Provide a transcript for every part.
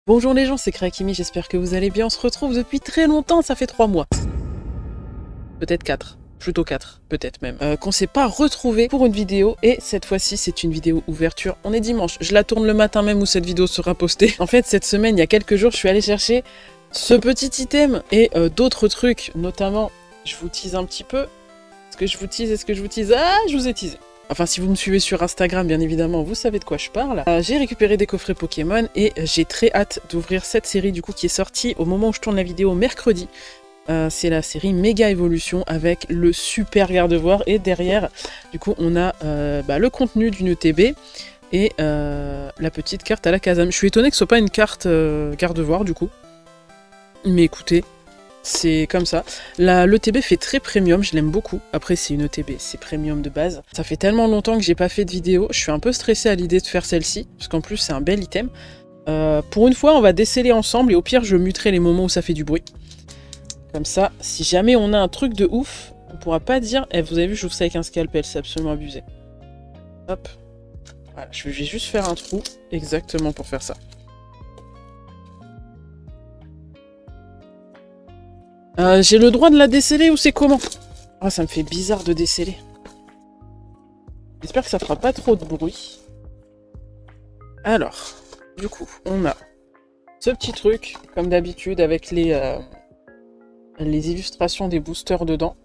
Bonjour les gens, c'est Krakimi, j'espère que vous allez bien. On se retrouve depuis très longtemps, ça fait 3 mois. Peut-être 4. Plutôt 4, peut-être même. Qu'on s'est pas retrouvé pour une vidéo. Et cette fois-ci, c'est une vidéo ouverture. On est dimanche. Je la tourne le matin même où cette vidéo sera postée. En fait, cette semaine, il y a quelques jours, je suis allée chercher ce petit item et d'autres trucs. Notamment, je vous tease un petit peu. Est-ce que je vous tease? Ah, je vous ai teasé. Enfin, si vous me suivez sur Instagram, bien évidemment, vous savez de quoi je parle. J'ai récupéré des coffrets Pokémon et j'ai très hâte d'ouvrir cette série du coup qui est sortie au moment où je tourne la vidéo mercredi. C'est la série Méga Évolution avec le super garde-voire et derrière, du coup, on a le contenu d'une ETB et la petite carte à la Kazam. Je suis étonnée que ce soit pas une carte garde-voire du coup. Mais écoutez, c'est comme ça. L'ETB fait très premium, je l'aime beaucoup. Après, c'est une ETB, c'est premium de base. Ça fait tellement longtemps que j'ai pas fait de vidéo. Je suis un peu stressée à l'idée de faire celle-ci, parce qu'en plus, c'est un bel item. Pour une fois, on va déceler ensemble, et au pire, je muterai les moments où ça fait du bruit. Comme ça, si jamais on a un truc de ouf, on pourra pas dire « Eh, vous avez vu, j'ouvre ça avec un scalpel, c'est absolument abusé. » Hop. Voilà, je vais juste faire un trou, exactement pour faire ça. J'ai le droit de la déceler ou c'est comment? Ah, ça me fait bizarre de déceler. J'espère que ça fera pas trop de bruit. Alors, du coup, on a ce petit truc, comme d'habitude, avec les illustrations des boosters dedans.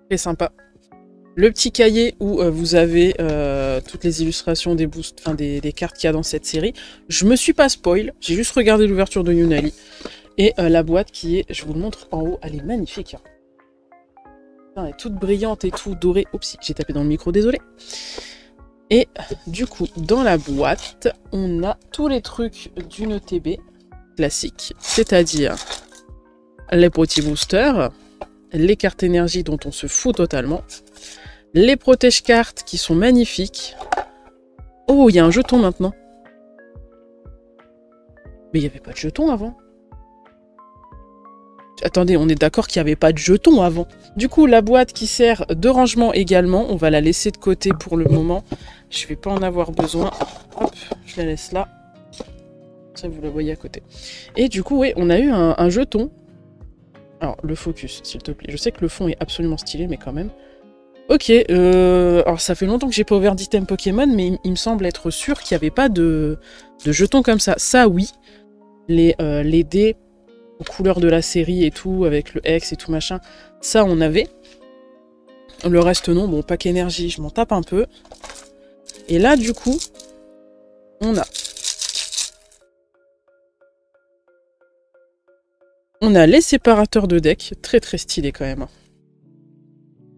Très sympa. Le petit cahier où vous avez toutes les illustrations des boosts, enfin des cartes qu'il y a dans cette série. Je me suis pas spoil, j'ai juste regardé l'ouverture de Yunali. Et la boîte qui est, je vous le montre en haut, elle est magnifique. Elle est toute brillante et tout dorée. Oups, j'ai tapé dans le micro, désolé. Et du coup, dans la boîte, on a tous les trucs d'une ETB classique, c'est-à-dire les petits boosters, les cartes énergie dont on se fout totalement, les protège-cartes qui sont magnifiques. Oh, il y a un jeton maintenant. Mais il n'y avait pas de jeton avant. Attendez, on est d'accord qu'il n'y avait pas de jetons avant. Du coup, la boîte qui sert de rangement également, on va la laisser de côté pour le moment. Je ne vais pas en avoir besoin. Hop, je la laisse là. Ça, vous la voyez à côté. Et du coup, oui, on a eu un jeton. Alors, le focus, s'il te plaît. Je sais que le fond est absolument stylé, mais quand même. Ok, alors ça fait longtemps que j'ai pas ouvert d'item Pokémon, mais il me semble être sûr qu'il n'y avait pas de jetons comme ça. Ça, oui. Les dés aux couleurs de la série et tout, avec le X et tout machin, ça on avait. Le reste non, bon, pack énergie, je m'en tape un peu. Et là, du coup, on a les séparateurs de deck, très très stylé quand même.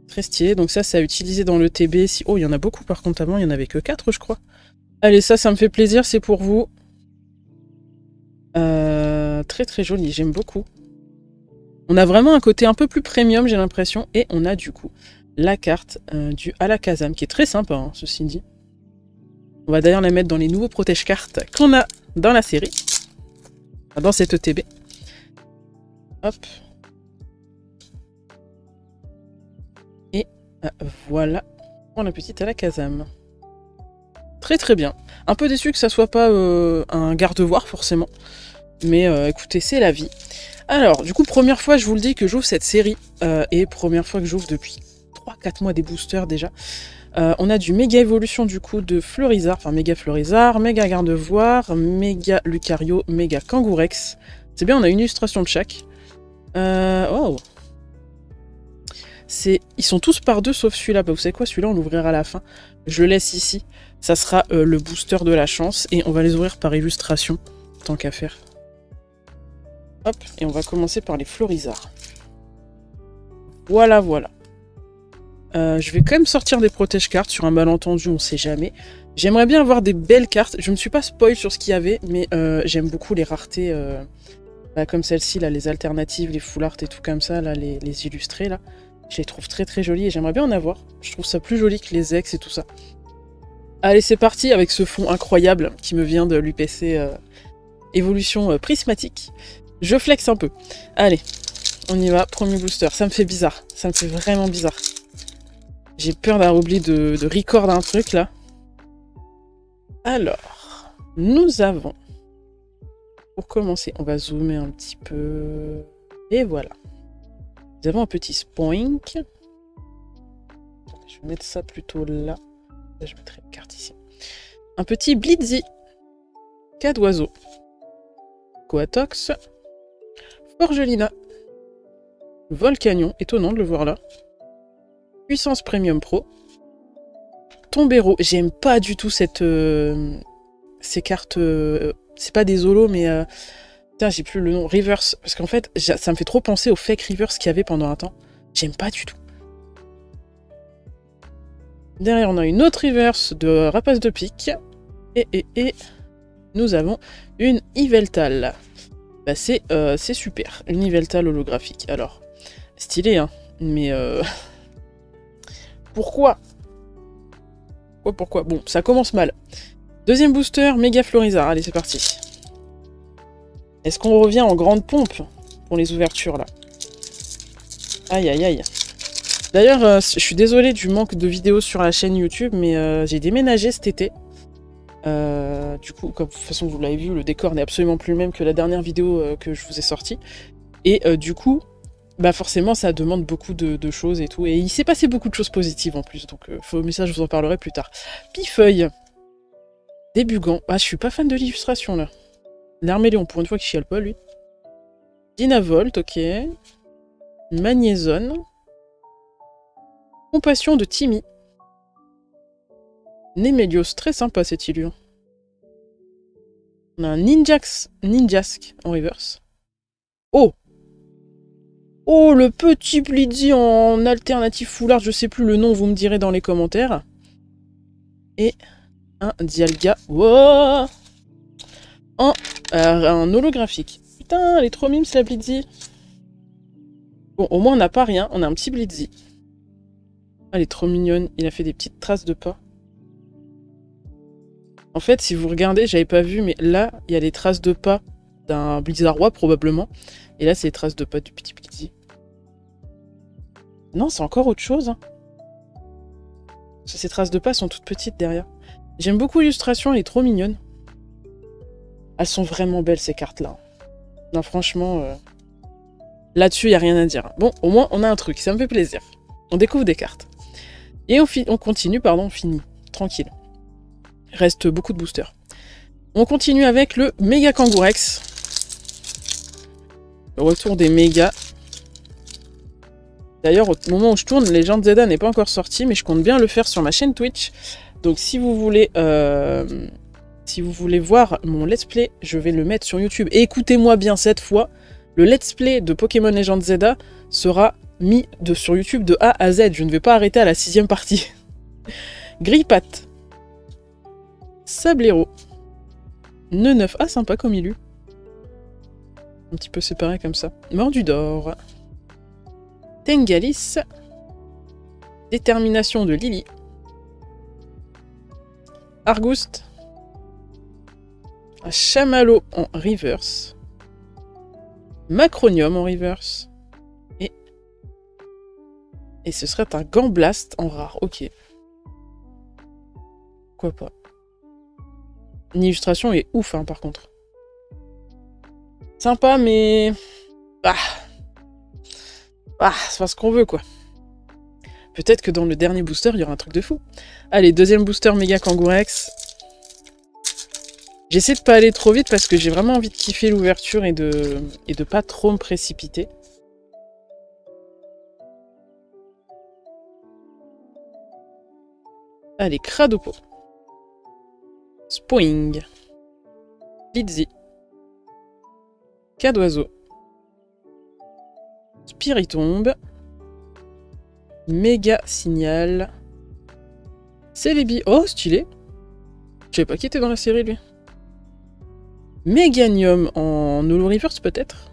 Très stylé, donc ça, c'est à utiliser dans le TB. Si... Oh, il y en a beaucoup par contre, avant, il n'y en avait que 4, je crois. Allez, ça me fait plaisir, c'est pour vous. Très très joli, j'aime beaucoup. On a vraiment un côté un peu plus premium, j'ai l'impression. Et on a du coup la carte du Alakazam, qui est très sympa, hein, ceci dit. On va d'ailleurs la mettre dans les nouveaux protège-cartes qu'on a dans la série. Dans cette ETB. Hop. Et voilà pour la petite Alakazam. Très très bien. Un peu déçu que ça soit pas un garde-voire forcément. Mais écoutez, c'est la vie. Alors, du coup, première fois, je vous le dis, que j'ouvre cette série. Et première fois que j'ouvre depuis 3-4 mois des boosters déjà. On a du méga évolution du coup de Fleurizard. Enfin, méga Fleurizard, méga garde-voire, méga Lucario, méga Kangourex. C'est bien, on a une illustration de chaque. Oh. Ils sont tous par deux sauf celui-là. Bah, vous savez quoi, celui-là, on l'ouvrira à la fin. Je le laisse ici. Ça sera le booster de la chance. Et on va les ouvrir par illustration, tant qu'à faire. Hop, et on va commencer par les Fleurizards. Voilà, voilà. Je vais quand même sortir des protège-cartes sur un malentendu, on sait jamais. J'aimerais bien avoir des belles cartes. Je me suis pas spoil sur ce qu'il y avait, mais j'aime beaucoup les raretés comme celle-ci, là, les alternatives, les full art et tout comme ça, là, les illustrés, là. Je les trouve très très jolies et j'aimerais bien en avoir. Je trouve ça plus joli que les ex et tout ça. Allez, c'est parti avec ce fond incroyable qui me vient de l'UPC Évolution Prismatique. Je flex un peu. Allez, on y va. Premier booster. Ça me fait bizarre. Ça me fait vraiment bizarre. J'ai peur d'avoir oublié de record un truc, là. Alors, nous avons pour commencer, on va zoomer un petit peu. Et voilà. Nous avons un petit spoink. Je vais mettre ça plutôt là. Là, je mettrai une carte ici. Un petit Blitzy. Cas d'oiseau. Coatox. Forgelina. Volcanion. Étonnant de le voir là. Puissance Premium Pro. Tombero. J'aime pas du tout cette... ces cartes... c'est pas des holos, mais... Putain, j'ai plus le nom. Reverse. Parce qu'en fait, ça me fait trop penser au fake reverse qu'il y avait pendant un temps. J'aime pas du tout. Derrière, on a une autre reverse de Rapace de Pique. Et nous avons une Yveltal. Bah, c'est super. Une Yveltal holographique. Alors, stylé, hein. Mais... Pourquoi? Pourquoi? Bon, ça commence mal. Deuxième booster, Méga Florizard. Allez, c'est parti. Est-ce qu'on revient en grande pompe pour les ouvertures, là? Aïe, aïe, aïe. D'ailleurs, je suis désolée du manque de vidéos sur la chaîne YouTube, mais j'ai déménagé cet été. Du coup, comme de toute façon, vous l'avez vu, le décor n'est absolument plus le même que la dernière vidéo que je vous ai sortie. Et du coup, bah forcément, ça demande beaucoup de choses et tout. Et il s'est passé beaucoup de choses positives en plus, donc mais ça, je vous en parlerai plus tard. Pifeuille. Débugant. Ah, je suis pas fan de l'illustration, là. L'Arméléon, pour une fois qu'il chiale pas, lui. Dynavolt, ok. Magnézone. Compassion de Timmy. Némélios, très sympa cette illure. On a un Ninjask en reverse. Oh! Oh, le petit Blitzy en alternative foulard, je sais plus le nom, vous me direz dans les commentaires. Et un Dialga. Wow! Un holographique. Putain, elle est trop mimes, la Blitzy. Bon, au moins on n'a pas rien, on a un petit Blitzy. Elle est trop mignonne, il a fait des petites traces de pas. En fait, si vous regardez, j'avais pas vu, mais là, il y a les traces de pas d'un Blizzardois, probablement. Et là, c'est les traces de pas du petit Blitzy. Non, c'est encore autre chose. Hein. Parce que ces traces de pas sont toutes petites derrière. J'aime beaucoup l'illustration, elle est trop mignonne. Elles sont vraiment belles, ces cartes-là. Non, franchement, là-dessus, il n'y a rien à dire. Bon, au moins, on a un truc, ça me fait plaisir. On découvre des cartes. Et on continue, pardon, on finit. Tranquille. Reste beaucoup de boosters. On continue avec le Méga Kangourex. Le retour des mégas. D'ailleurs, au moment où je tourne, Legend Zelda n'est pas encore sorti, mais je compte bien le faire sur ma chaîne Twitch. Donc si vous voulez voir mon let's play, je vais le mettre sur YouTube. Et écoutez-moi bien cette fois, le let's play de Pokémon Legend Zelda sera mis sur YouTube de A à Z. Je ne vais pas arrêter à la 6e partie. Grippat. Sablero. Neuf. Ah, sympa comme il eut. Un petit peu séparé comme ça. Mordu d'or. Tengalis. Détermination de Lily. Argouste. Un chamallow en reverse. Macronium en reverse. Et ce serait un Gambblast en rare. Ok. Pourquoi pas. L'illustration est ouf, hein, par contre. Sympa, mais... c'est pas ce qu'on veut, quoi. Peut-être que dans le dernier booster, il y aura un truc de fou. Allez, deuxième booster Méga Kangourex. J'essaie de pas aller trop vite parce que j'ai vraiment envie de kiffer l'ouverture et de pas trop me précipiter. Allez, Cradopo. Spoing. Blitzy. Cas d'oiseau. Spiritombe. Méga Signal. Celebi. Oh, stylé. Je savais pas qui était dans la série, lui. Meganium en holo reverse, peut-être.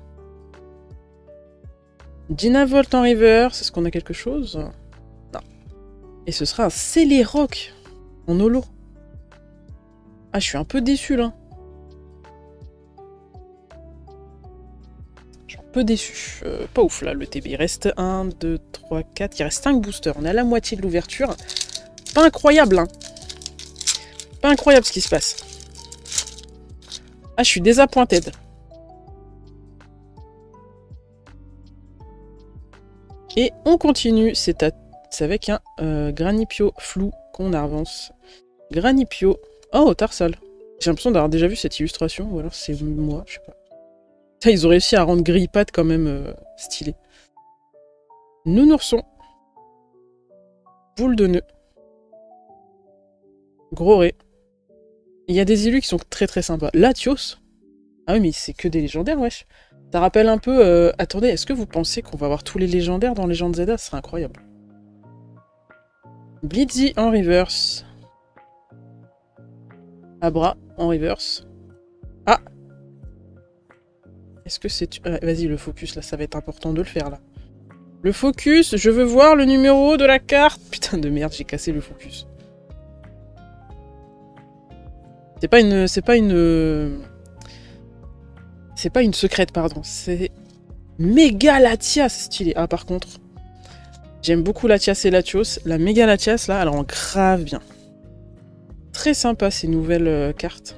Dynavolt en reverse. Est-ce qu'on a quelque chose? Non. Et ce sera un Celerock en holo. Ah, je suis un peu déçu, là. Je suis un peu déçu. Pas ouf, là, le TB. Il reste 1, 2, 3, 4. Il reste 5 boosters. On est à la moitié de l'ouverture. Pas incroyable, hein. Pas incroyable ce qui se passe. Ah, je suis désappointed. Et on continue, c'est avec un Granipio flou qu'on avance. Granipio. Oh, Tarsal. J'ai l'impression d'avoir déjà vu cette illustration, ou alors c'est moi, je sais pas. Ça, ils ont réussi à rendre Grillipad quand même stylé. Nounourson. Boule de nœud. Gros ré. Il y a des élus qui sont très très sympas. Latios. Ah oui, mais c'est que des légendaires, wesh. Ça rappelle un peu... Attendez, est-ce que vous pensez qu'on va avoir tous les légendaires dans Legend Zelda? Ce serait incroyable. Blitzy en reverse. Abra en reverse. Ah! Est-ce que c'est... Vas-y, le focus, là, ça va être important de le faire, là. Le focus, je veux voir le numéro de la carte. Putain de merde, j'ai cassé le focus. C'est pas une secrète, pardon. C'est méga Latias, stylé. Ah, par contre, j'aime beaucoup Latias et Latios. La méga Latias, là, elle rend grave bien. Très sympa, ces nouvelles cartes.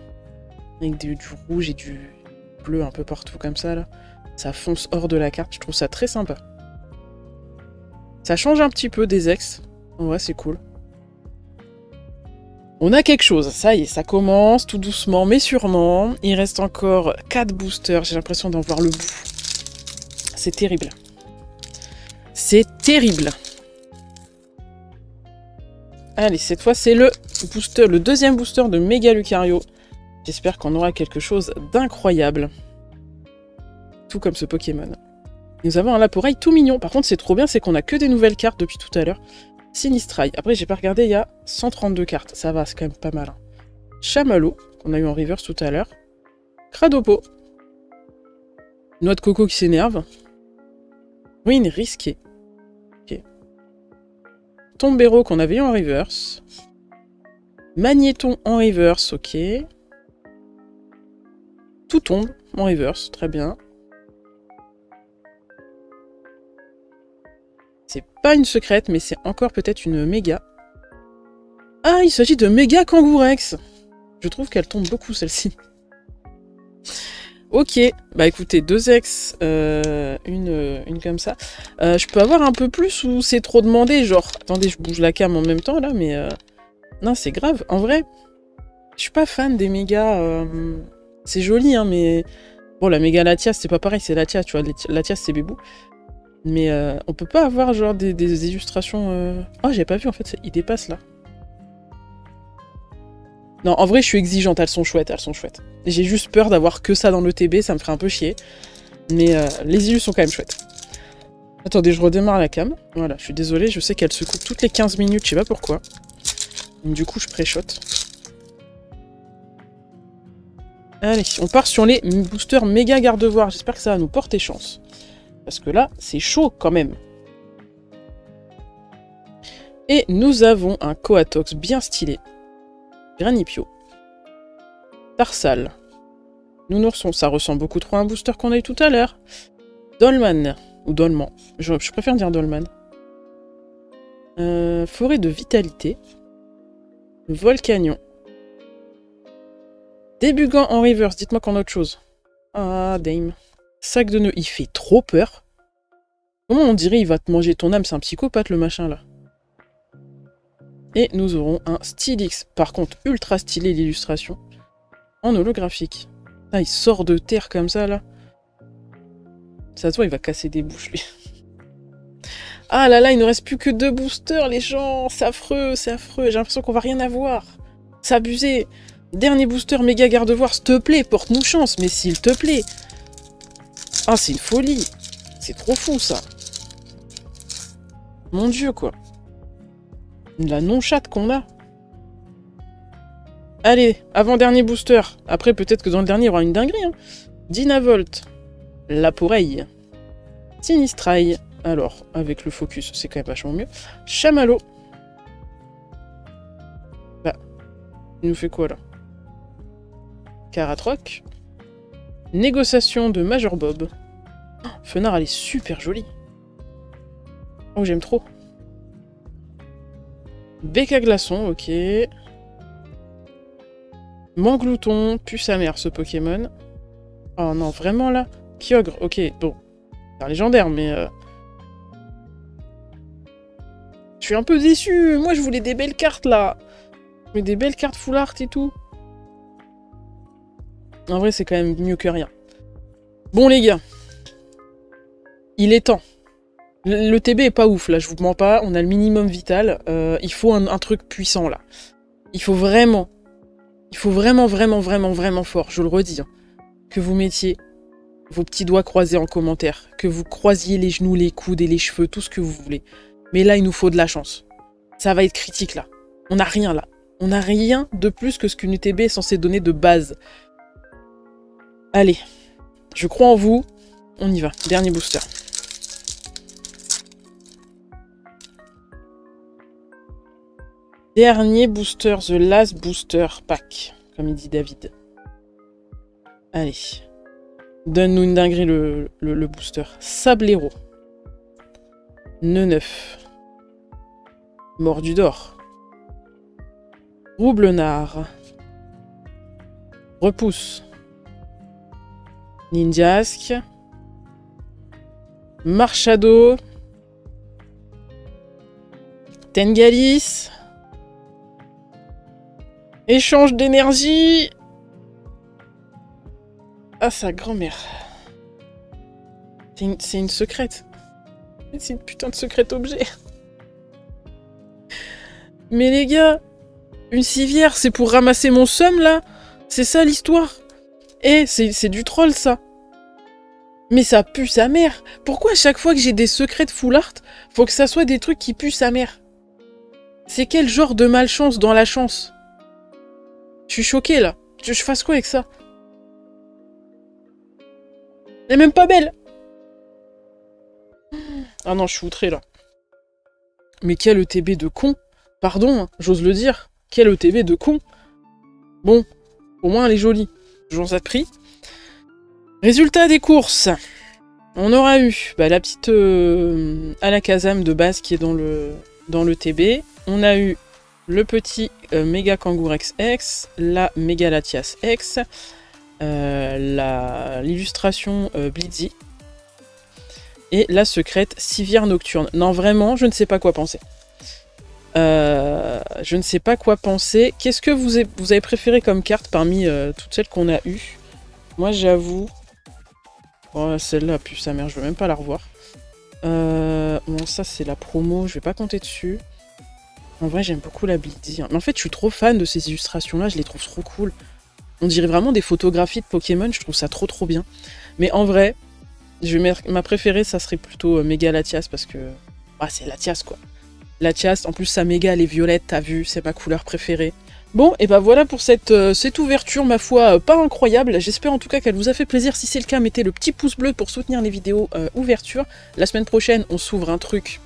Avec du rouge et du bleu un peu partout, comme ça, là. Ça fonce hors de la carte. Je trouve ça très sympa. Ça change un petit peu des ex. Ouais, c'est cool. On a quelque chose, ça y est, ça commence tout doucement mais sûrement. Il reste encore 4 boosters, j'ai l'impression d'en voir le bout. C'est terrible. C'est terrible. Allez, cette fois c'est le deuxième booster de Méga Lucario. J'espère qu'on aura quelque chose d'incroyable. Tout comme ce Pokémon. Nous avons un Laporeille tout mignon. Par contre, c'est trop bien, c'est qu'on a que des nouvelles cartes depuis tout à l'heure. Sinistrail. Après, j'ai pas regardé, il y a 132 cartes. Ça va, c'est quand même pas mal. Hein. Chamallow, qu'on a eu en reverse tout à l'heure. Cradopo. Noix de coco qui s'énerve. Ruine risquée. Ok. Tombero qu'on avait eu en reverse. Magnéton en reverse, ok. Tout tombe en reverse, très bien. C'est pas une secrète, mais c'est encore peut-être une méga. Ah, il s'agit de méga Kangourex. Je trouve qu'elle tombe beaucoup, celle-ci. Ok, bah écoutez, 2 ex, une comme ça. Je peux avoir un peu plus ou c'est trop demandé, genre... Attendez, je bouge la cam en même temps, là, mais... Non, c'est grave. En vrai, je suis pas fan des méga... C'est joli, hein, mais... Bon, la méga Latias, c'est pas pareil, c'est Latias, tu vois. Latias, c'est bébou. Mais on peut pas avoir genre des illustrations... Oh, j'avais pas vu en fait, il dépasse là. Non, en vrai, je suis exigeante, elles sont chouettes, elles sont chouettes. J'ai juste peur d'avoir que ça dans le TB, ça me ferait un peu chier. Mais les illus sont quand même chouettes. Attendez, je redémarre la cam. Voilà, je suis désolée, je sais qu'elle se coupe toutes les 15 minutes, je sais pas pourquoi. Donc, du coup, je pré-shot. Allez, on part sur les boosters méga garde-voir. J'espère que ça va nous porter chance. Parce que là, c'est chaud quand même. Et nous avons un Coatox bien stylé. Granipio. Tarsal. Nounourson, ça ressemble beaucoup trop à un booster qu'on a eu tout à l'heure. Dolman. Ou Dolman. Je préfère dire Dolman. Forêt de vitalité. Volcanion. Débugant en reverse. Dites-moi qu'on a autre chose. Ah, Dame. Sac de nœuds, il fait trop peur. Comment on dirait il va te manger ton âme? C'est un psychopathe le machin là. Et nous aurons un Stylix. Par contre, ultra stylé l'illustration. En holographique. Ah, il sort de terre comme ça là. Ça se voit, il va casser des bouches lui. Ah là là, il ne reste plus que 2 boosters les gens. C'est affreux, c'est affreux. J'ai l'impression qu'on va rien avoir. C'est abusé. Dernier booster méga garde-voir, s'il te plaît, porte-nous chance. Mais s'il te plaît. Ah, c'est une folie. C'est trop fou, ça. Mon Dieu, quoi. La non-chatte qu'on a. Allez, avant-dernier booster. Après, peut-être que dans le dernier, il y aura une dinguerie. Hein. Dynavolt. Laporeille. Sinistrail. Alors, avec le focus, c'est quand même vachement mieux. Chamallow. Bah, il nous fait quoi, là? Caratroc. Négociation de Major Bob. Oh, Fenard, elle est super jolie. Oh, j'aime trop. Bec à glaçon, ok. Manglouton, pue sa mère ce Pokémon. Oh non, vraiment là. Kyogre, ok, bon. C'est un légendaire, mais... suis un peu déçu. Moi, je voulais des belles cartes, là. Mais des belles cartes full art et tout. En vrai, c'est quand même mieux que rien. Bon, les gars. Il est temps. Le TB est pas ouf, là, je vous mens pas. On a le minimum vital. Il faut un truc puissant, là. Il faut vraiment, vraiment fort, je le redis, hein, que vous mettiez vos petits doigts croisés en commentaire, que vous croisiez les genoux, les coudes et les cheveux, tout ce que vous voulez. Mais là, il nous faut de la chance. Ça va être critique, là. On n'a rien, là. On n'a rien de plus que ce qu'une UTB est censée donner de base. Allez, je crois en vous. On y va. Dernier booster. Dernier booster, the last booster pack, comme il dit David. Allez. Donne-nous une dinguerie le booster. Sablero. Nœud 9. Mordu d'or. Roublenard. Repousse. Ninjask. Marchado. Tengalis. Échange d'énergie. Ah, sa grand-mère. C'est une secrète. C'est une putain de secrète objet. Mais les gars, une civière, c'est pour ramasser mon seum, là? C'est ça, l'histoire? Eh, c'est du troll, ça. Mais ça pue sa mère. Pourquoi à chaque fois que j'ai des secrets de full art, faut que ça soit des trucs qui puent sa mère? C'est quel genre de malchance dans la chance? Je suis choquée, là. Je fasse quoi avec ça? Elle est même pas belle. Ah non, je suis outrée, là. Mais quel ETB de con. Pardon, hein, j'ose le dire. Quel ETB de con. Bon, au moins elle est jolie. J'en ai pris. Résultat des courses. On aura eu la petite Alakazam de base qui est dans le TB. On a eu le petit Méga Kangourex X, la Méga Latias X, l'illustration Blitzy et la secrète Civière Nocturne. Non, vraiment, je ne sais pas quoi penser. Je ne sais pas quoi penser. Qu'est-ce que vous avez préféré comme carte parmi toutes celles qu'on a eues? Moi, j'avoue... Oh, celle-là, pue sa mère, je veux même pas la revoir. Bon, ça, c'est la promo, je vais pas compter dessus. En vrai, j'aime beaucoup la Blitzy. Mais en fait, je suis trop fan de ces illustrations-là, je les trouve trop cool. On dirait vraiment des photographies de Pokémon, je trouve ça trop bien. Mais en vrai, ma préférée, ça serait plutôt Méga Latias, parce que... Ah, c'est Latias, quoi. Latias, en plus, sa méga, elle est violette, t'as vu, c'est ma couleur préférée. Bon, et bah voilà pour cette ouverture, ma foi, pas incroyable. J'espère en tout cas qu'elle vous a fait plaisir. Si c'est le cas, mettez le petit pouce bleu pour soutenir les vidéos ouverture. La semaine prochaine, on s'ouvre un truc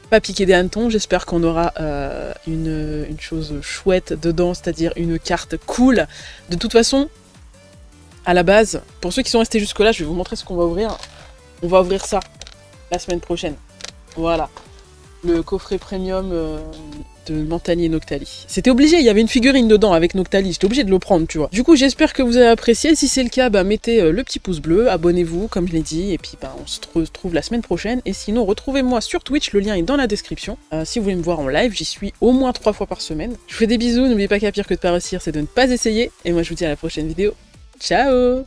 pas piqué des hannetons. J'espère qu'on aura une chose chouette dedans, c'est-à-dire une carte cool. De toute façon, à la base, pour ceux qui sont restés jusque-là, je vais vous montrer ce qu'on va ouvrir. On va ouvrir ça la semaine prochaine. Voilà. Le coffret premium de Mentali et Noctali. C'était obligé, il y avait une figurine dedans avec Noctali, j'étais obligé de le prendre, tu vois. Du coup, j'espère que vous avez apprécié. Si c'est le cas, mettez le petit pouce bleu, abonnez-vous, comme je l'ai dit, et puis on se retrouve la semaine prochaine. Et sinon, retrouvez-moi sur Twitch, le lien est dans la description. Si vous voulez me voir en live, j'y suis au moins 3 fois par semaine. Je vous fais des bisous, n'oubliez pas qu'à pire que de pas réussir, c'est de ne pas essayer. Et moi, je vous dis à la prochaine vidéo. Ciao!